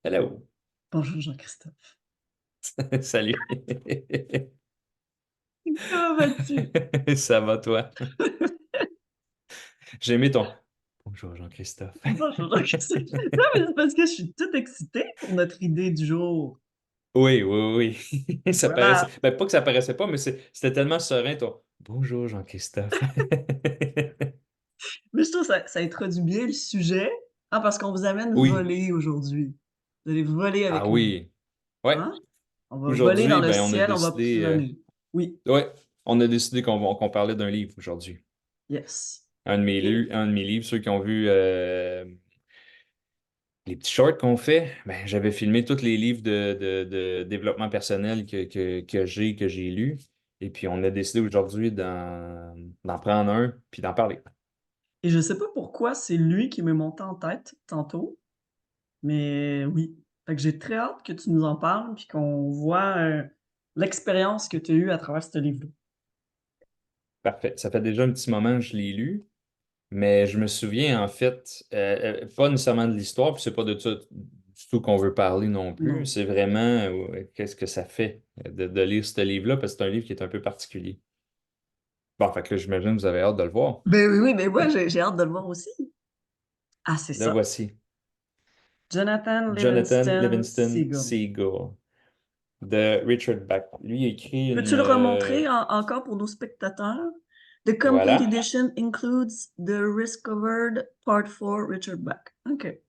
Hello. Bonjour Jean-Christophe. Salut. Comment vas-tu? Ça va, toi? J'ai aimé ton Bonjour, Jean-Christophe. Bonjour Jean-Christophe. Non, mais c'est parce que je suis toute excitée pour notre idée du jour. Oui, oui, oui. Ça paraissait. Voilà. Ben, pas que ça paraissait pas, mais c'était tellement serein, ton Bonjour, Jean-Christophe. Mais je trouve que ça introduit bien le sujet. Ah, parce qu'on vous amène Oui. voler aujourd'hui. Vous allez voler Ah avec nous. oui. Ouais. Hein? On va voler dans Aujourd'hui, le ben, on a ciel, on va décidé. planer. Oui. Ouais. On a décidé qu'on parlait d'un livre aujourd'hui. Yes. Et Un de mes livres, ceux qui ont vu les petits shorts qu'on fait, ben, j'avais filmé tous les livres de développement personnel que j'ai lus. Et puis, on a décidé aujourd'hui d'en prendre un puis d'en parler. et je sais pas pourquoi c'est lui qui m'est monté en tête tantôt, mais oui. Fait que j'ai très hâte que tu nous en parles puis qu'on voit l'expérience que tu as eue à travers ce livre. Parfait. Ça fait déjà un petit moment que je l'ai lu, mais je me souviens en fait, pas nécessairement de l'histoire, puis c'est pas de ça du tout qu'on veut parler non plus. Non. C'est vraiment qu'est-ce que ça fait de lire ce livre-là, parce que c'est un livre qui est un peu particulier. Bon, fait que là, j'imagine que vous avez hâte de le voir. Ben oui, oui, mais moi, j'ai hâte de le voir aussi. Ah, c'est Le ça. voici. Jonathan Jonathan Livingston Livingston Seagull. Seagull de Richard Bach. Lui, il a écrit une. Peux-tu le remontrer encore pour nos spectateurs? The complete Voilà. edition includes the Discovered Part 4 Richard Bach. OK.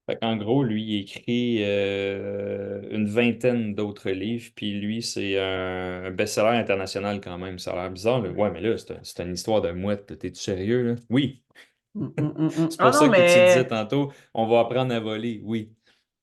Fait qu'en gros, lui, il a écrit une vingtaine d'autres livres, puis lui, c'est un best-seller international quand même. Ça a l'air bizarre, là. Ouais, mais là, c'est une histoire de mouette. T'es-tu sérieux, là? Oui. C'est Ah pour non, ça que tu disais mais tantôt, on va apprendre à voler. Oui.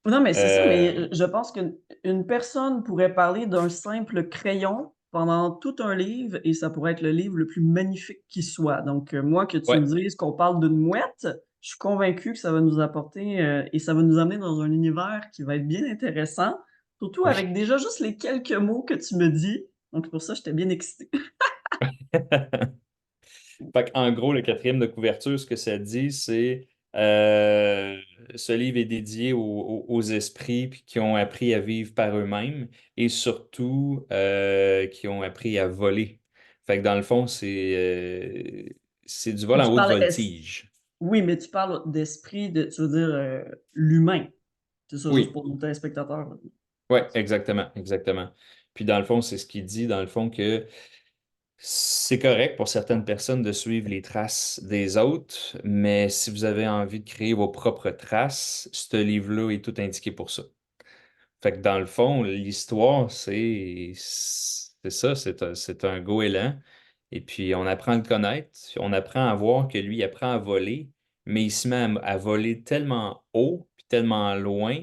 non, mais c'est ça, Euh, mais je pense qu'une personne pourrait parler d'un simple crayon pendant tout un livre et ça pourrait être le livre le plus magnifique qui soit. Donc, moi, que tu me ouais. dises qu'on parle d'une mouette, je suis convaincue que ça va nous apporter et ça va nous amener dans un univers qui va être bien intéressant, surtout Oui. avec déjà juste les quelques mots que tu me dis. Donc, pour ça, j'étais bien excitée. Fait en gros, le quatrième de couverture, ce que ça dit, c'est euh, ce livre est dédié aux esprits puis qui ont appris à vivre par eux-mêmes et surtout qui ont appris à voler. Fait que dans le fond, c'est du vol Mais en tu haute parles, voltige. oui, mais tu parles d'esprit, tu veux dire l'humain. C'est ça, juste Oui, pour nos téléspectateurs. ouais, exactement, exactement. Puis dans le fond, c'est ce qu'il dit, dans le fond, que c'est correct pour certaines personnes de suivre les traces des autres, mais si vous avez envie de créer vos propres traces, ce livre-là est tout indiqué pour ça. Fait que dans le fond, l'histoire, c'est ça, c'est un goéland. Et puis on apprend à le connaître, on apprend à voir que lui il apprend à voler, mais il se met à voler tellement haut, puis tellement loin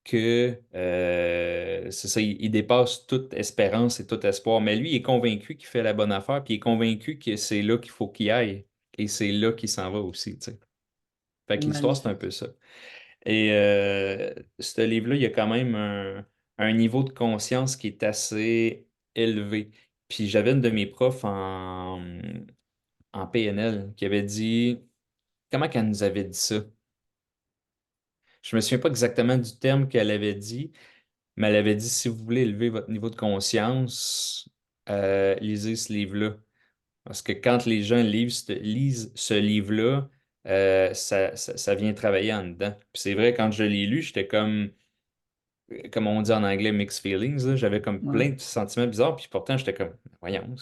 que c'est ça, il dépasse toute espérance et tout espoir. Mais lui, il est convaincu qu'il fait la bonne affaire, puis il est convaincu que c'est là qu'il faut qu'il aille. Et c'est là qu'il s'en va aussi, tu sais. Fait que l'histoire, c'est un peu Magnifique. ça. Et ce livre-là, il y a quand même un niveau de conscience qui est assez élevé. Puis j'avais une de mes profs en PNL qui avait dit, comment qu'elle nous avait dit ça? Je me souviens pas exactement du terme qu'elle avait dit, mais elle avait dit, si vous voulez élever votre niveau de conscience, lisez ce livre-là. Parce que quand les gens lisent ce livre-là, ça vient travailler en dedans. Puis c'est vrai, quand je l'ai lu, j'étais comme on dit en anglais, mixed feelings, là. J'avais comme Ouais. plein de sentiments bizarres, puis pourtant, j'étais comme, voyons,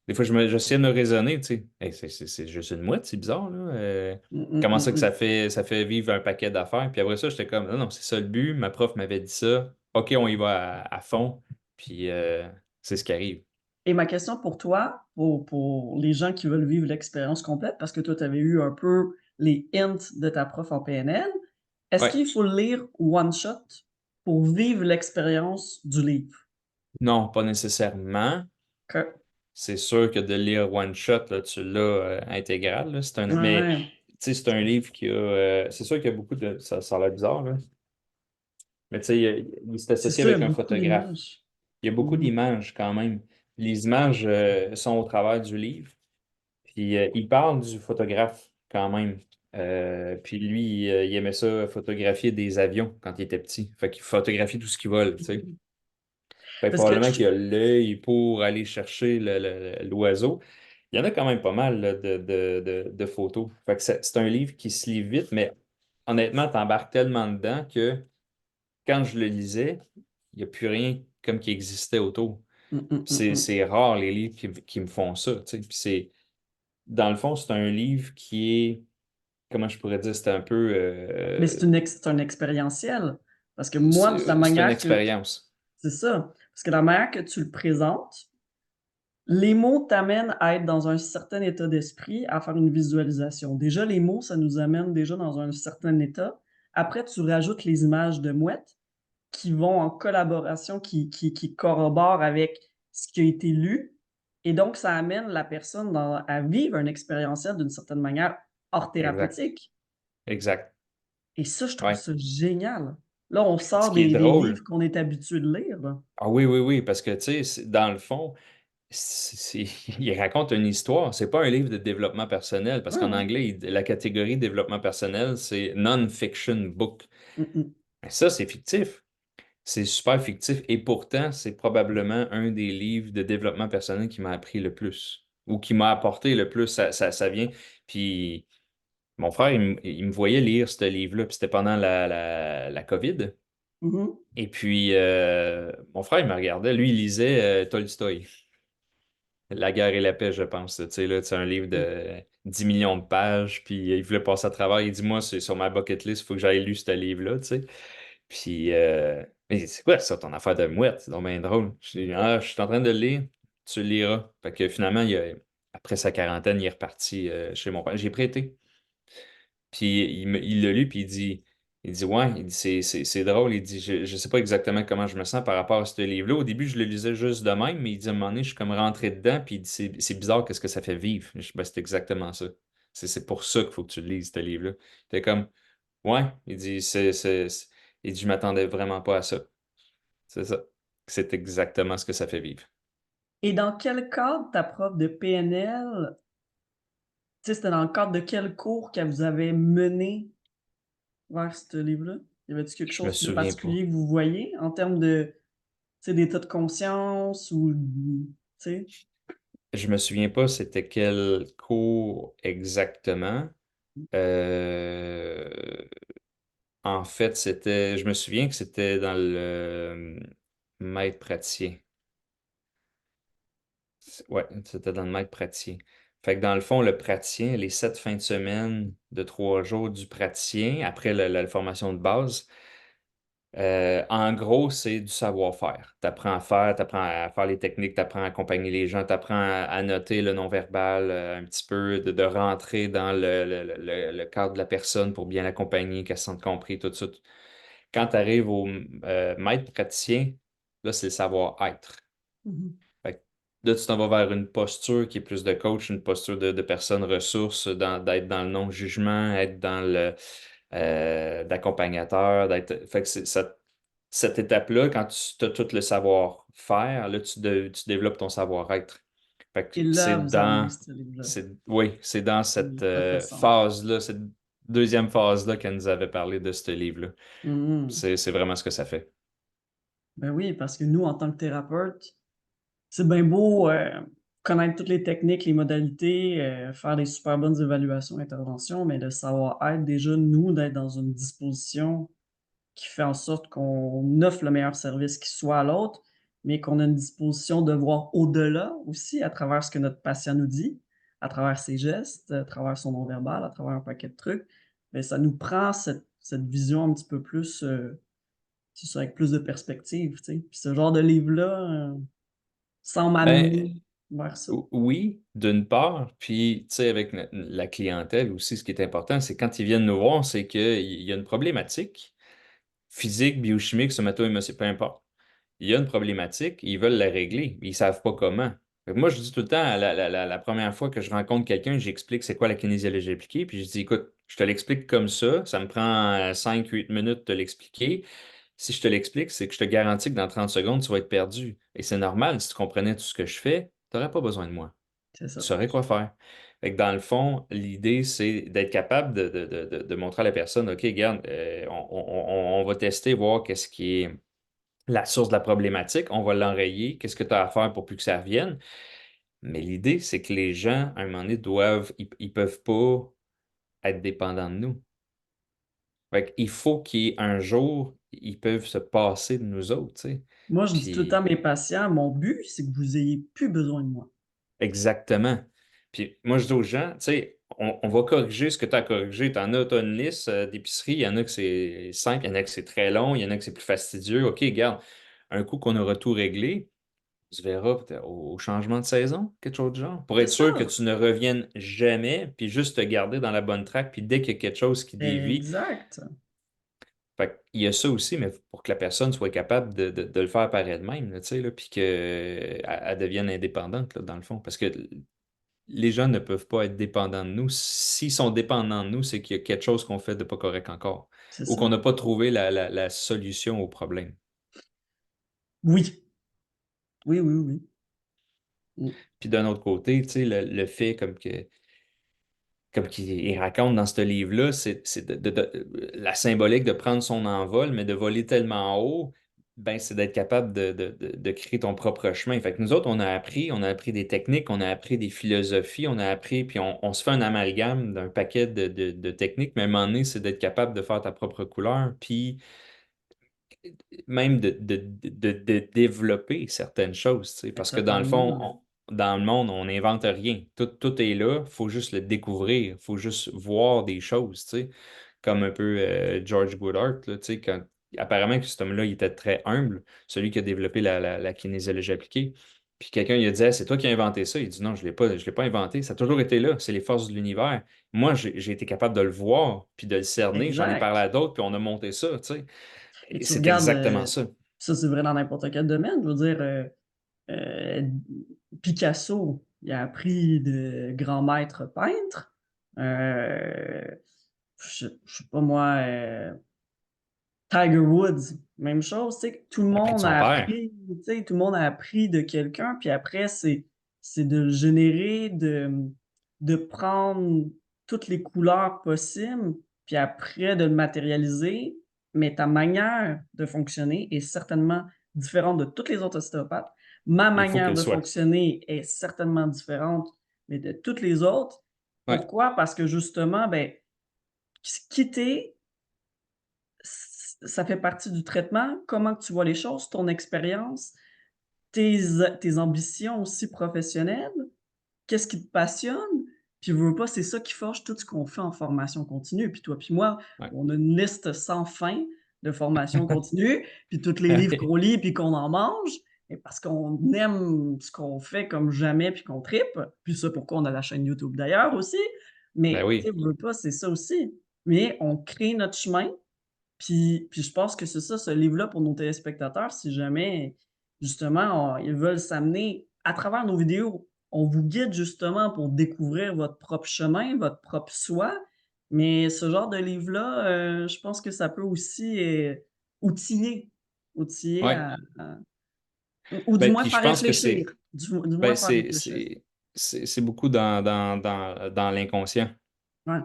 Des fois, j'essayais de me raisonner, tu sais. Hey, c'est juste une mouette, c'est bizarre, là. Mm, mm, Comment mm, ça que mm. ça fait vivre un paquet d'affaires? Puis après ça, j'étais comme, non, non, c'est ça le but. Ma prof m'avait dit ça. OK, on y va à fond. Puis c'est ce qui arrive. Et ma question pour toi, pour les gens qui veulent vivre l'expérience complète, parce que toi, tu avais eu un peu les hints de ta prof en PNL, est-ce Ouais. qu'il faut le lire one shot pour vivre l'expérience du livre? Non, pas nécessairement. Que... C'est sûr que de lire one shot, là, tu l'as intégral, là. Mais Ouais. tu sais, c'est un livre qui a. C'est sûr qu'il y a beaucoup de. Ça a l'air bizarre, là. Mais tu sais, il s'est C'est associé ça, il y a avec un beaucoup photographe. d'images. Il y a beaucoup Mhm. d'images quand même. Les images sont au travers du livre. Puis il parle du photographe quand même. Puis lui, il aimait ça photographier des avions quand il était petit. Fait qu'il photographie tout ce qui vole, tu sais. Fait que Parce que probablement je qu'il a l'œil pour aller chercher l'oiseau. Il y en a quand même pas mal là, de photos. Fait que c'est un livre qui se lit vite, mais honnêtement, t'embarques tellement dedans que quand je le lisais, il n'y a plus rien comme qui existait autour. mmh, mmh, Puis mmh, mmh. c'est rare les livres qui me font ça, tu sais. Puis dans le fond, c'est un livre qui est, comment je pourrais dire, c'est un peu, Mais c'est un expérientiel. Parce que moi, de la c'est une manière que expérience. c'est ça, parce que la manière que tu le présentes, les mots t'amènent à être dans un certain état d'esprit, à faire une visualisation. Déjà, les mots, ça nous amène déjà dans un certain état. Après, tu rajoutes les images de mouettes qui vont en collaboration, qui corroborent avec ce qui a été lu et donc ça amène la personne à vivre un expérientiel d'une certaine manière hors Exact. thérapeutique Exact. et ça, je trouve Ouais. ça génial. Là, on Ce sort qui est des livres drôle. qu'on est habitué de lire, là. Ah oui, oui, oui, parce que, tu sais, dans le fond, il raconte une histoire. C'est pas un livre de développement personnel, parce Ouais, qu'en ouais. anglais, la catégorie développement personnel, c'est non-fiction book. Mmh mh. Mais ça, c'est fictif. C'est super fictif. Et pourtant, c'est probablement un des livres de développement personnel qui m'a appris le plus ou qui m'a apporté le plus. Ça vient. Puis mon frère, il me voyait lire ce livre-là, puis c'était pendant la COVID. Mmh. Et puis, mon frère, il me regardait. Lui, il lisait Tolstoï. La guerre et la paix, je pense. Tu sais, là, c'est un livre Mmh. de 10 millions de pages, puis il voulait passer à travers. Il dit, moi, c'est sur ma bucket list, il faut que j'aille lu ce livre-là, tu sais. Puis, mais c'est quoi ça, ton affaire de mouette? C'est donc bien drôle. Je dis, ah, je suis en train de le lire, tu le liras. Fait que finalement, après sa quarantaine, il est reparti chez mon père. J'ai prêté. Puis il l'a lu, puis il dit, ouais, il dit, c'est drôle. Il dit, je sais pas exactement comment je me sens par rapport à ce livre-là. Au début, je le lisais juste de même, mais il dit, à un moment donné, je suis comme rentré dedans, puis il dit, c'est bizarre, qu'est-ce que ça fait vivre? Je dis, ben, c'est exactement ça. C'est pour ça qu'il faut que tu le lises, ce livre-là. T'es comme, ouais, il dit, il dit, je m'attendais vraiment pas à ça. C'est ça. C'est exactement ce que ça fait vivre. Et dans quel cadre ta prof de PNL, tu sais, c'était dans le cadre de quel cours qu'elle vous avait mené vers ce livre-là? Y avait-tu quelque Je me chose de souviens pas. particulier que vous voyez en termes de, tu sais, d'état de conscience ou, tu sais? Je me souviens pas c'était quel cours exactement. Euh, En fait, je me souviens que c'était dans le maître praticien. Ouais, c'était dans le maître praticien. Fait que dans le fond, le praticien, les 7 fins de semaine de 3 jours du praticien, après la formation de base, en gros, c'est du savoir-faire. Tu apprends à faire, tu apprends à faire les techniques, tu apprends à accompagner les gens, tu apprends à noter le non-verbal un petit peu, de rentrer dans le cadre de la personne pour bien l'accompagner, qu'elle se sente compris, tout ça. Quand tu arrives au maître praticien, là, c'est le savoir-être. Mmh. Fait que là, tu t'en vas vers une posture qui est plus de coach, une posture de personne ressource, d'être dans le non-jugement, être dans le d'accompagnateur, d'être. Fait que cette étape-là, quand tu as tout le savoir-faire, là, tu développes ton savoir-être. Fait que Et là, vous avez lu ce livre-là. oui, c'est dans cette Mmh, ça fait sens. phase-là, cette deuxième phase-là qu'elle nous avait parlé de ce livre-là. Mmh. C'est vraiment ce que ça fait. Ben oui, parce que nous, en tant que thérapeute, c'est bien beau, connaître toutes les techniques, les modalités, faire des super bonnes évaluations, interventions, mais le savoir-être, déjà, nous, d'être dans une disposition qui fait en sorte qu'on offre le meilleur service qui soit à l'autre, mais qu'on a une disposition de voir au-delà aussi à travers ce que notre patient nous dit, à travers ses gestes, à travers son non-verbal, à travers un paquet de trucs. Mais ça nous prend cette vision un petit peu plus, c'est ça, avec plus de perspective, tu sais? Puis ce genre de livre-là, semble amener Ben, vers ça. Oui, d'une part, puis tu sais, avec la clientèle aussi, ce qui est important, c'est quand ils viennent nous voir, c'est qu'il y a une problématique physique, biochimique, somato-émotionnelle, peu importe. Il y a une problématique, ils veulent la régler, mais ils savent pas comment. Fait que moi, je dis tout le temps, la première fois que je rencontre quelqu'un, j'explique c'est quoi la kinésiologie appliquée, puis je dis, écoute, je te l'explique comme ça me prend 5 8 minutes de te l'expliquer. Si je te l'explique, c'est que je te garantis que dans 30 secondes, tu vas être perdu. Et c'est normal, si tu comprenais tout ce que je fais, tu n'aurais pas besoin de moi. C'est Tu ça. saurais quoi faire. Fait que dans le fond, l'idée, c'est d'être capable de montrer à la personne, OK, regarde, on va tester, voir qu'est-ce qui est la source de la problématique, on va l'enrayer, qu'est-ce que tu as à faire pour plus que ça revienne. Mais l'idée, c'est que les gens, à un moment donné, ils peuvent pas être dépendants de nous. Fait qu'il faut qu'il y ait un jour, ils peuvent se passer de nous autres, tu sais. Moi, je dis tout le temps à Puis, mes patients, mon but, c'est que vous ayez plus besoin de moi. exactement. Puis, moi, je dis aux gens, tu sais, on va corriger ce que tu as corrigé. T'as une liste d'épicerie, il y en a que c'est simple, il y en a que c'est très long, il y en a que c'est plus fastidieux. OK, regarde, un coup qu'on aura tout réglé, on se verra peut-être au changement de saison, quelque chose de genre, pour C'est être sûr que ça! tu ne reviennes jamais, puis juste te garder dans la bonne track, puis dès qu'il y a quelque chose qui dévie, Exact. fait qu'il y a ça aussi, mais pour que la personne soit capable de le faire par elle-même, là, tu sais, là, puis qu'elle elle devienne indépendante, là, dans le fond. Parce que les gens ne peuvent pas être dépendants de nous. S'ils sont dépendants de nous, c'est qu'il y a quelque chose qu'on fait de pas correct encore, C'est ou ça. qu'on n'a pas trouvé la solution au problème. Oui. Oui, oui, oui. Mmh. Puis d'un autre côté, tu sais, le fait comme qu'il raconte dans ce livre-là, c'est la symbolique de prendre son envol, mais de voler tellement haut, ben, c'est d'être capable de créer ton propre chemin. Fait que nous autres, on a appris des techniques, on a appris des philosophies, on a appris, puis on se fait un amalgame d'un paquet de techniques, mais à un moment donné, c'est d'être capable de faire ta propre couleur, puis même de développer certaines choses, tu sais, Ben, parce que dans le fond, totalement. dans le monde, on n'invente rien. Tout est là, il faut juste le découvrir, il faut juste voir des choses, tu sais, comme un peu George Goodhart, là, tu sais, apparemment que cet homme-là, il était très humble, celui qui a développé la kinésiologie appliquée. Puis quelqu'un il a dit, ah, c'est toi qui as inventé ça. Il dit, non, je l'ai pas inventé, ça a toujours été là, c'est les forces de l'univers. Moi, j'ai été capable de le voir, puis de le cerner, j'en ai parlé Exact. à d'autres, puis on a monté ça, tu sais. Et Et tu c'est regardes, exactement ça. ça, c'est vrai dans n'importe quel domaine. Je veux dire, heu, Picasso, il a appris de grands maîtres peintres. Je sais pas moi, Tiger Woods, même chose, tu sais, tout le Appris de monde son a père. appris, tu sais, tout le monde a appris de quelqu'un, puis après c'est de le générer, de prendre toutes les couleurs possibles, puis après de le matérialiser, mais ta manière de fonctionner est certainement différente de toutes les autres ostéopathes. Ma Il faut manière qu'elle de soit. fonctionner est certainement différente, mais de toutes les autres. Ouais, Pourquoi? Parce que justement, ben, quitter ça fait partie du traitement. Comment que tu vois les choses, ton expérience, tes ambitions aussi professionnelles, qu'est-ce qui te passionne? Puis veux, veux pas, c'est ça qui forge tout ce qu'on fait en formation continue. Puis toi puis moi, ouais. on a une liste sans fin de formation continue, puis tous les livres qu'on lit puis qu'on en mange, et parce qu'on aime ce qu'on fait comme jamais puis qu'on tripe. Puis ça, pourquoi on a la chaîne YouTube d'ailleurs aussi. Ben Mais tu sais, oui. veux pas, c'est ça aussi. Mais on crée notre chemin, puis je pense que c'est ça, ce livre-là pour nos téléspectateurs, si jamais justement ils veulent s'amener à travers nos vidéos, on vous guide justement pour découvrir votre propre chemin, votre propre soi. Mais ce genre de livre-là, je pense que ça peut aussi, outiller outiller Ouais. à ou du Ben, moins puis je faire pense que réfléchir, c'est du moins ben, faire réfléchir. c'est beaucoup dans l'inconscient. Ouais,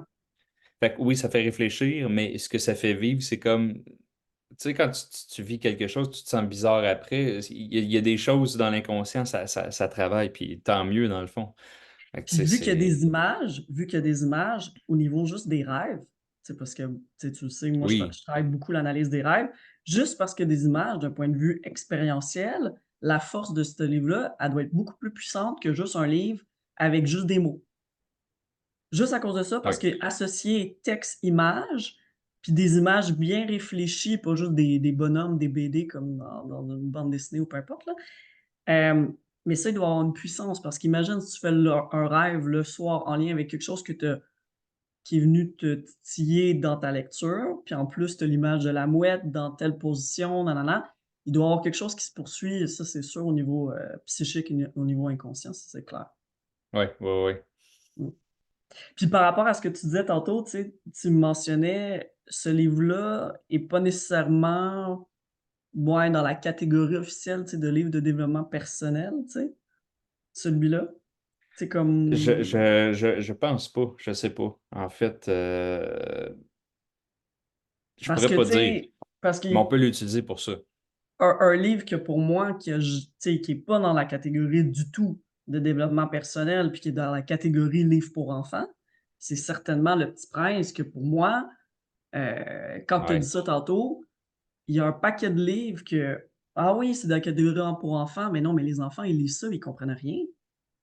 Fait que oui, ça fait réfléchir, mais ce que ça fait vivre, c'est comme. Tu sais, quand tu vis quelque chose, tu te sens bizarre après. Il y a des choses dans l'inconscient, ça travaille, puis tant mieux dans le fond. Fait que, tu puis sais, c'est. vu qu'il y a des images au niveau juste des rêves, tu sais, parce que, tu sais, tu le sais, moi, Oui, je travaille beaucoup l'analyse des rêves. Juste parce qu'il y a des images d'un point de vue expérientiel, la force de ce livre-là, elle doit être beaucoup plus puissante que juste un livre avec juste des mots. Juste à cause de ça, oui, parce qu'associer texte-image, puis des images bien réfléchies, pas juste des bonhommes, des BD comme dans une bande dessinée ou peu importe, là. Mais ça, il doit avoir une puissance parce qu'imagine si tu fais un rêve le soir en lien avec quelque chose qui est venu te titiller dans ta lecture, puis en plus, tu as l'image de la mouette dans telle position, nanana. Il doit y avoir quelque chose qui se poursuit, et ça, c'est sûr, au niveau, psychique et au niveau inconscient, ça, c'est clair. oui, oui, oui. Mmh. Puis par rapport à ce que tu disais tantôt, tu sais, tu mentionnais ce livre-là est pas nécessairement, ouais, dans la catégorie officielle, tu sais, de livres de développement personnel, tu sais, celui-là. C'est Je pense pas, je sais pas. En fait, je parce pourrais que, pas tu dire, sais, parce mais on qu'il peut l'utiliser pour ça. un livre que pour moi, tu sais, qui est pas dans la catégorie du tout de développement personnel, puis qui est dans la catégorie livre pour enfants, c'est certainement Le Petit Prince que pour moi, quand tu as dit Ouais. ça tantôt, il y a un paquet de livres que: «Ah oui, c'est de la catégorie en pour enfants», mais non, mais les enfants, ils lisent ça, ils comprennent rien.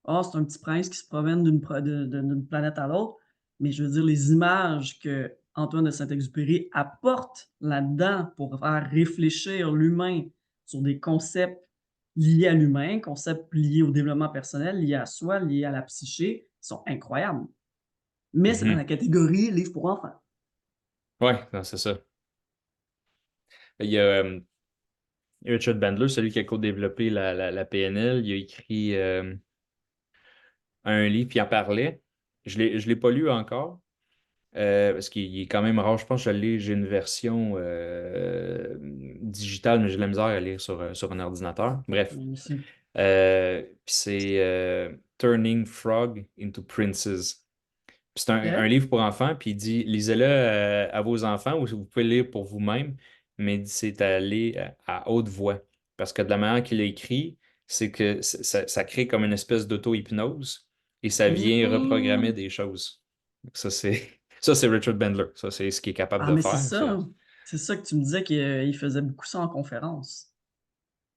Ah, c'est un petit prince qui se promène d'une planète à l'autre, mais je veux dire les images que Antoine de Saint-Exupéry apporte là-dedans pour faire réfléchir l'humain sur des concepts liés à l'humain, concepts liés au développement personnel, liés à soi, liés à la psyché, sont incroyables. Mais c'est dans la Mhm. catégorie livre pour enfants. Ouais, non, c'est ça. Il y a Richard Bandler, celui qui a co-développé la PNL, il a écrit un livre, puis il en parlait. Je l'ai pas lu encore, parce qu'il est quand même rare. Je pense que j'ai une version digitale, mais j'ai de la misère à lire sur un ordinateur. Bref. Aussi. Puis c'est Turning Frog into Princess. Puis c'est un OK. livre pour enfants, puis il dit lisez-le à vos enfants ou vous pouvez le lire pour vous-même, mais il dit, c'est à lire à haute voix. Parce que de la manière qu'il a écrit, c'est que ça crée comme une espèce d'auto-hypnose et ça vient reprogrammer Mmh. des choses. Donc ça, c'est ça, c'est Richard Bandler. Ça, c'est ce qu'il est capable Ah, de mais c'est faire. ça. C'est ça que tu me disais qu'il faisait beaucoup ça en conférence.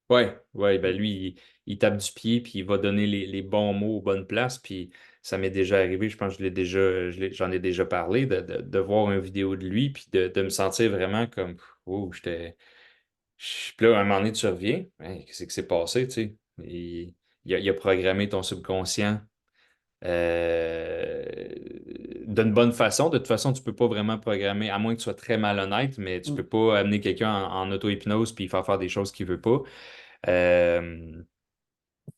Ouais, ouais, ben lui, il tape du pied, puis il va donner les bons mots aux bonnes places, puis ça m'est déjà arrivé, je pense que j'en ai déjà parlé, de voir une vidéo de lui, puis de me sentir vraiment comme, oh, puis là, à un moment donné, tu reviens, hey, qu'est-ce qui s'est passé, tu sais? Il a programmé ton subconscient euh, d'une bonne façon. De toute façon, tu peux pas vraiment programmer, à moins que tu sois très malhonnête, mais tu Mmh. peux pas amener quelqu'un en auto-hypnose puis faire des choses qu'il veut pas. Euh,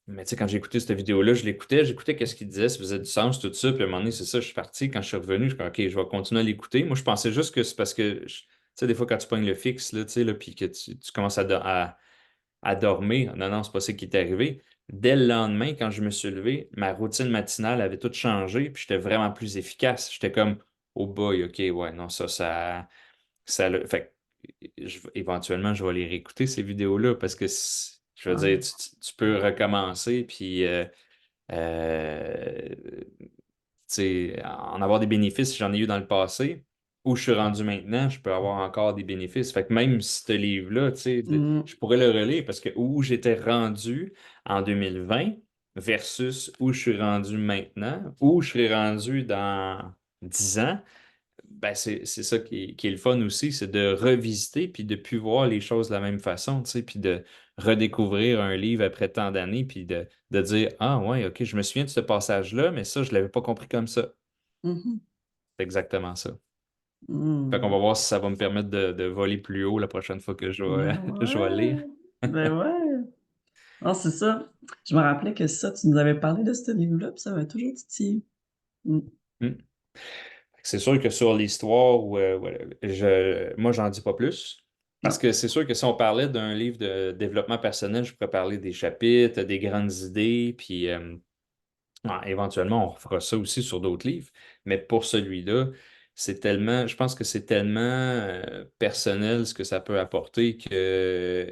mais tu sais, quand j'ai écouté cette vidéo-là, j'écoutais qu'est-ce qu'il disait, ça faisait du sens, tout ça. Puis à un moment donné, c'est ça, je suis parti. Quand je suis revenu, je suis comme, OK, je vais continuer à l'écouter. Moi, je pensais juste que c'est parce que, tu sais, des fois, quand tu pognes le fixe, là, tu sais, là, puis que tu commences à dormir, non, non, c'est pas ça qui est arrivé. Dès le lendemain, quand je me suis levé, ma routine matinale avait tout changé, puis j'étais vraiment plus efficace. J'étais comme, oh boy, OK, ouais, non, fait que éventuellement, je vais les réécouter, ces vidéos-là, parce que, je veux dire, Ah. tu peux recommencer, puis euh, tu sais, en avoir des bénéfices si j'en ai eu dans le passé. Où je suis rendu maintenant, je peux avoir encore des bénéfices. Fait que même ce livre-là, tu sais, Mmh. je pourrais le relire parce que où j'étais rendu en 2020 versus où je suis rendu maintenant, où je serai rendu dans 10 ans, ben c'est ça qui est le fun aussi, c'est de revisiter puis de plus voir les choses de la même façon, tu sais, puis de redécouvrir un livre après tant d'années, puis de dire, ah ouais, ok, je me souviens de ce passage-là, mais ça, je l'avais pas compris comme ça. Mmh mh. C'est exactement ça. Fait qu'on va Mmh. voir si ça va me permettre de voler plus haut la prochaine fois que Ben je vais lire. ouais! Ben ouais! Non, c'est ça. Je me rappelais que ça, tu nous avais parlé de ce livre-là, puis ça m'avait toujours titillé. Mmh. Hmm. C'est sûr que sur l'histoire, voilà, moi, j'en dis pas plus. Parce Non. que c'est sûr que si on parlait d'un livre de développement personnel, je pourrais parler des chapitres, des grandes idées, puis éventuellement, on fera ça aussi sur d'autres livres. Mais pour celui-là, je pense que c'est tellement personnel ce que ça peut apporter que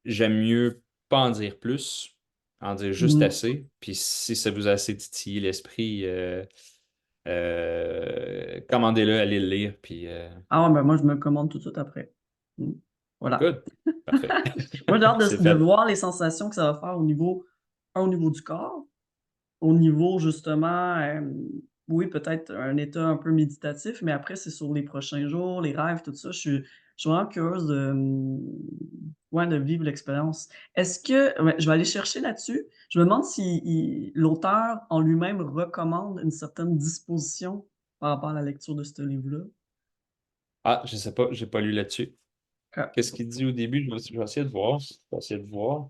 j'aime mieux pas en dire plus, en dire juste Mmh. assez. Puis si ça vous a assez titillé l'esprit, commandez-le, allez le lire, puis Ah ouais, ben moi, je me le commande tout de suite après. Mmh. Voilà. good, parfait. Moi, j'ai hâte C'est de fait. voir les sensations que ça va faire au niveau du corps, au niveau justement, oui, peut-être un état un peu méditatif, mais après, c'est sur les prochains jours, les rêves, tout ça. Je suis vraiment curieuse de, ouais, de vivre l'expérience. Est-ce que ouais, je vais aller chercher là-dessus. Je me demande si l'auteur en lui-même recommande une certaine disposition par rapport à la lecture de ce livre-là. Ah, je sais pas, j'ai pas lu là-dessus. OK. Qu'est-ce qu'il dit au début? Je vais essayer de voir. Je vais essayer de voir.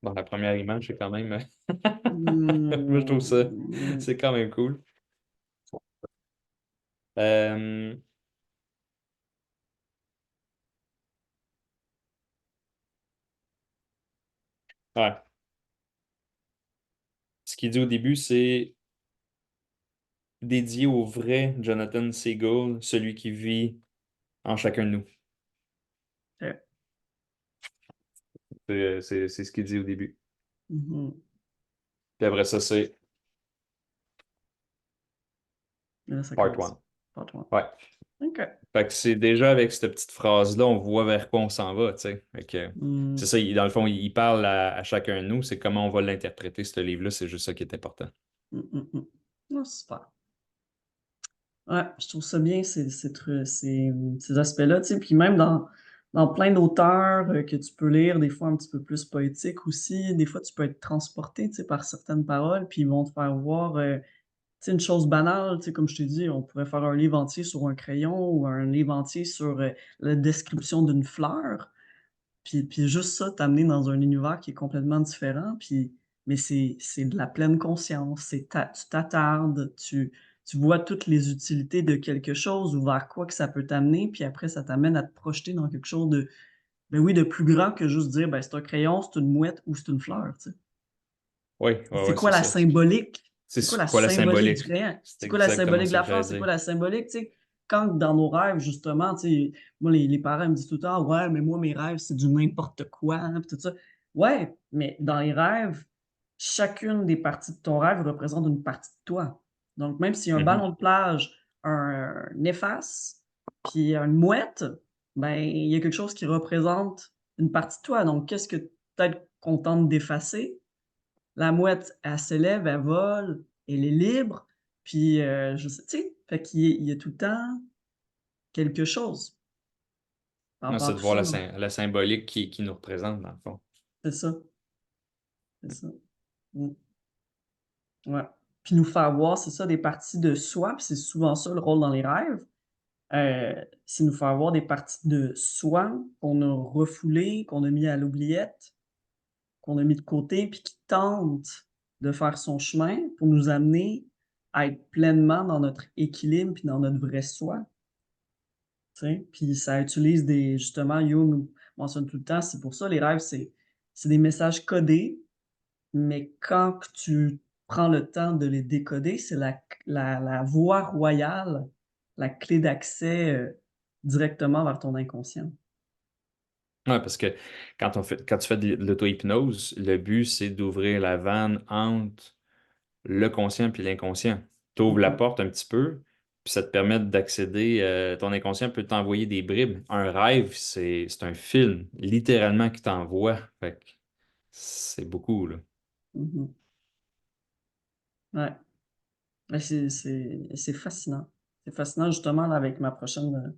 Dans la première image, c'est quand même. Moi, je trouve ça, Mmh. c'est quand même cool. Euh, ouais. qu'il dit au début, c'est dédié au vrai Jonathan Segall, celui qui vit en chacun de nous. Ok. C'est ce qu'il dit au début. Mhm. Puis après ça, c'est Et là, ça part commence. one. Part one. Ouais. OK. Fait que c'est déjà avec cette petite phrase-là, on voit vers quoi on s'en va, tu sais. Fait que c'est Hmm. ça, dans le fond, il parle à chacun de nous, c'est comment on va l'interpréter, ce livre-là, c'est juste ça qui est important. Ah, super. Ouais, je trouve ça bien, ces aspects-là, tu sais. Puis même dans plein d'auteurs que tu peux lire, des fois un petit peu plus poétiques aussi, des fois tu peux être transporté, tu sais, par certaines paroles, puis ils vont te faire voir, tu sais, une chose banale, tu sais, comme je t'ai dit, on pourrait faire un livre entier sur un crayon ou un livre entier sur la description d'une fleur. Puis juste ça, t'amener dans un univers qui est complètement différent, puis mais c'est de la pleine conscience, tu t'attardes, tu vois toutes les utilités de quelque chose ou vers quoi que ça peut t'amener, puis après ça t'amène à te projeter dans quelque chose de, ben oui, de plus grand que juste dire: «Ben, c'est un crayon, c'est une mouette ou c'est une fleur», tu sais? Oui, oui, C'est oui, quoi c'est la ça. symbolique? C'est C'est quoi la quoi la symbolique du symbolique? crayon? C'est C'est quoi la exactement symbolique de ça que la fleur? C'est j'allais quoi dire. la symbolique, tu sais? Quand dans nos rêves, justement, tu sais, moi, les parents me disent tout le temps: «Ouais, mais moi, mes rêves, c'est du n'importe quoi, hein», pis tout ça. Ouais, mais dans les rêves, chacune des parties de ton rêve représente une partie de toi. Donc même si un Mhm. ballon de plage, un néface, puis une mouette, ben, il y a quelque chose qui représente une partie de toi. Donc qu'est-ce que peut-être qu'on tente d'effacer? La mouette, elle s'élève, elle vole, elle est libre, puis, je sais tu sais? Fait qu'il y a tout le temps quelque chose par Non, rapport à c'est de tout voir ça. la symbolique qui nous représente, dans le fond. C'est ça, c'est ça. Mmh, ouais. Puis nous faire voir, c'est ça, des parties de soi, puis c'est souvent ça le rôle dans les rêves, c'est nous faire voir des parties de soi qu'on a refoulées, qu'on a mis à l'oubliette, qu'on a mis de côté, puis qui tentent de faire son chemin pour nous amener à être pleinement dans notre équilibre puis dans notre vrai soi. Tu sais? Puis ça utilise des justement, Jung mentionne tout le temps, c'est pour ça les rêves, c'est des messages codés, mais quand que tu prends le temps de les décoder, c'est la voie royale, la clé d'accès, directement vers ton inconscient. Ouais, parce que quand tu fais de l'auto-hypnose, le but, c'est d'ouvrir la vanne entre le conscient puis l'inconscient. Tu ouvres Mmh la mh. porte un petit peu, puis ça te permet d'accéder. Ton inconscient peut t'envoyer des bribes. Un rêve, c'est un film, littéralement, qui t'envoie. Fait que c'est beaucoup, là. Mmh. Ouais. Ouais, c'est fascinant. C'est fascinant justement là avec ma prochaine,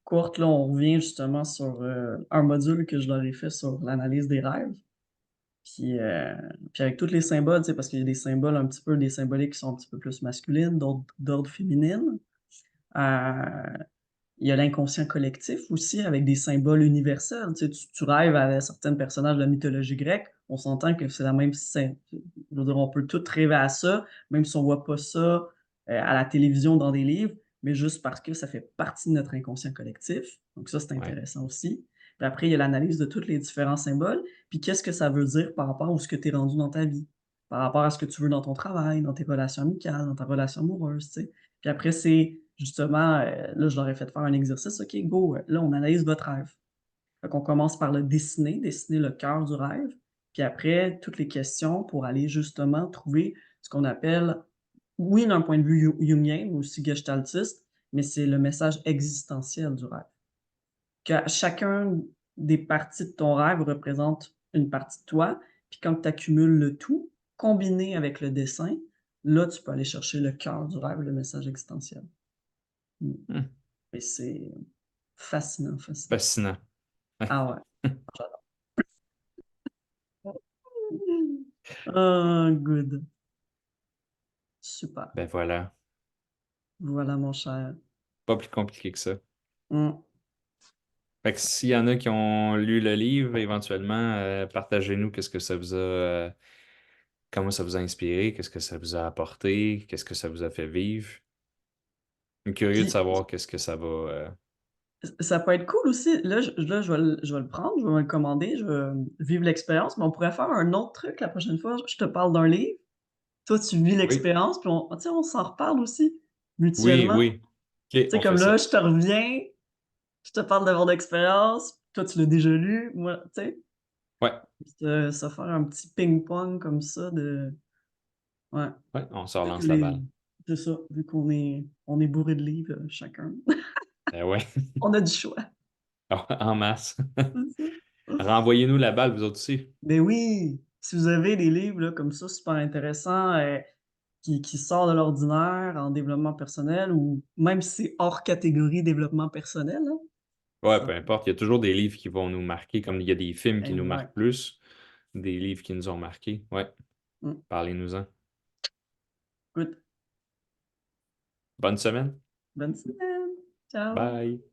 courte là, on revient justement sur, un module que je leur ai fait sur l'analyse des rêves. Puis, puis avec tous les symboles, tu sais, parce qu'il y a des symboles un petit peu des symboliques qui sont un petit peu plus masculines, d'autres d'ordre féminine. Heu, il y a l'inconscient collectif aussi avec des symboles universels. Tu sais, tu rêves à certains personnages de la mythologie grecque, on s'entend que c'est la même je veux dire, on peut tous rêver à ça, même si on voit pas ça, à la télévision dans des livres, mais juste parce que ça fait partie de notre inconscient collectif. Donc ça, c'est Ouais. intéressant aussi. Puis après, il y a l'analyse de tous les différents symboles, puis qu'est-ce que ça veut dire par rapport à où ce que tu es rendu dans ta vie, par rapport à ce que tu veux dans ton travail, dans tes relations amicales, dans ta relation amoureuse, tu sais? Puis après, c'est justement, là, je leur ai fait faire un exercice. OK, go, là, on analyse votre rêve. Fait qu'on commence par le dessiner, dessiner le cœur du rêve. Puis après, toutes les questions pour aller justement trouver ce qu'on appelle, oui, d'un point de vue jungien, mais aussi gestaltiste, mais c'est le message existentiel du rêve. Que chacun des parties de ton rêve représente une partie de toi. Puis quand tu accumules le tout, combiné avec le dessin, là, tu peux aller chercher le cœur du rêve, le message existentiel. Mmh. Hmm. Et c'est fascinant, fascinant. Fascinant. Ouais. Ah ouais, j'adore. Ah, good. Super. Ben voilà. Voilà mon cher. Pas plus compliqué que ça. Mmh. Fait que s'il y en a qui ont lu le livre, éventuellement, partagez-nous qu'est-ce que ça vous a, comment ça vous a inspiré, qu'est-ce que ça vous a apporté, qu'est-ce que ça vous a fait vivre. Je suis curieux de Puis savoir qu'est-ce que ça va. ça peut être cool aussi, là, je vais le prendre, je vais me le commander, je vais vivre l'expérience, mais on pourrait faire un autre truc la prochaine fois. Je te parle d'un livre, toi, tu vis Oui, l'expérience, puis on tu sais, on s'en reparle aussi, oui, mutuellement. oui. OK, Tu sais, on fait comme là, ça. je te reviens, je te parle de mon expérience, toi, tu l'as déjà lu, moi tu sais? Ouais, Se faire un petit ping-pong comme ça de ouais. ouais, on se Vu que relance la les balle. c'est ça, vu qu'on est bourré de livres, chacun. Ben ouais, On a du choix. en masse. C'est ça. Renvoyez-nous la balle, vous autres aussi. Ben oui! Si vous avez des livres là, comme ça super intéressants, qui sortent de l'ordinaire en développement personnel ou même si c'est hors catégorie développement personnel, là, Ouais, ça peu importe. Il y a toujours des livres qui vont nous marquer, comme il y a des films qui nous marquent exact. plus, des livres qui nous ont marqués. Ouais, Mmh. parlez-nous-en. Écoute, Bonne semaine. bonne semaine. Ciao. Bye.